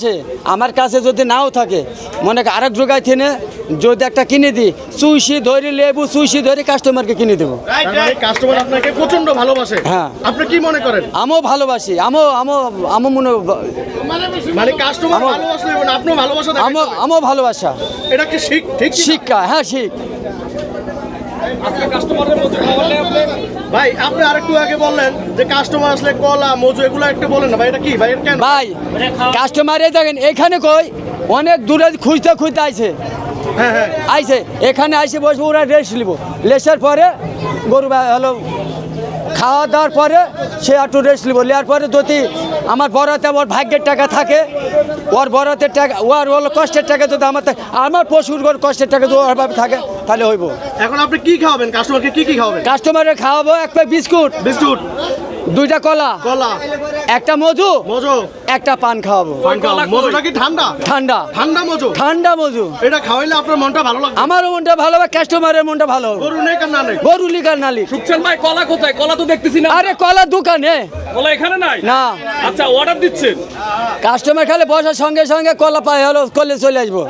আসে আমার কাছে যদি নাও থাকে মনে আরেক জায়গায় থেকে যদি একটা কিনে দিই চুইসি ধরে লেবু চুইসি ধরে কাস্টমারকে কিনে দেবো। কাস্টমার আপনাকে প্রচন্ড ভালোবাসে। হ্যাঁ, আপনি কি মনে করেন? আমিও ভালোবাসি, আমও মনে মানে কাস্টমার ভালোবাসলে আপনিও ভালোবাসা দেখাতে হবে। আমিও ভালোবাসা। এটা কি ঠিক শিক্ষা? হ্যাঁ, শিখ। ভাই আপনি আরেকটু আগে বললেন যে কাস্টমার আসলে কলা মজু এগুলো একটু বলেন না ভাই, এটা কি ভাই, এটা কেন ভাই? কাস্টমারে দেখেন এখানে কই অনেক দূরে খুঁজতে আইছে। হ্যাঁ হ্যাঁ, আইছে এখানে আইসে বসবো, ওরা রেস্ট নিব, লেসার পরে গরু হলো খাওয়া দাওয়ার পরে সে একটু রেস্ট নিব, নেওয়ার পরে যদি আমার বড়তে ওর ভাগ্যের টাকা থাকে, ওর বড়তের টাকা, ওর হলো কষ্টের টাকা যদি আমার পশুর কষ্টের টাকা যদি ওরভাবে থাকে তাহলে হইব। এখন আপনি কি খাওয়াবেন কাস্টমারকে? কি খাওয়াবেন? কাস্টমারে খাওয়াবো এক প্যাক বিস্কুট, দুইটা কলা, একটা মধু, একটা পান খাওয়াবো। মধুটা কি ঠান্ডা? ঠান্ডা ঠান্ডা মধু। এটা খাওয়াইলে আপনার মনটা ভালো লাগবে? আমারও মনটা ভালো হবে, কাস্টমারের মনটা ভালো হবে। গরু নেই কার না নেই? গরু লিকার নালি। সুখচান ভাই কলা কোথায়? কলা তো দেখতেছি না। আরে কলা দোকানে, কলা এখানে নাই না। আচ্ছা, অর্ডার দিচ্ছেন? কাস্টমার খালে বসার সঙ্গে সঙ্গে কলা পায় হলো করলে চলে আসবো।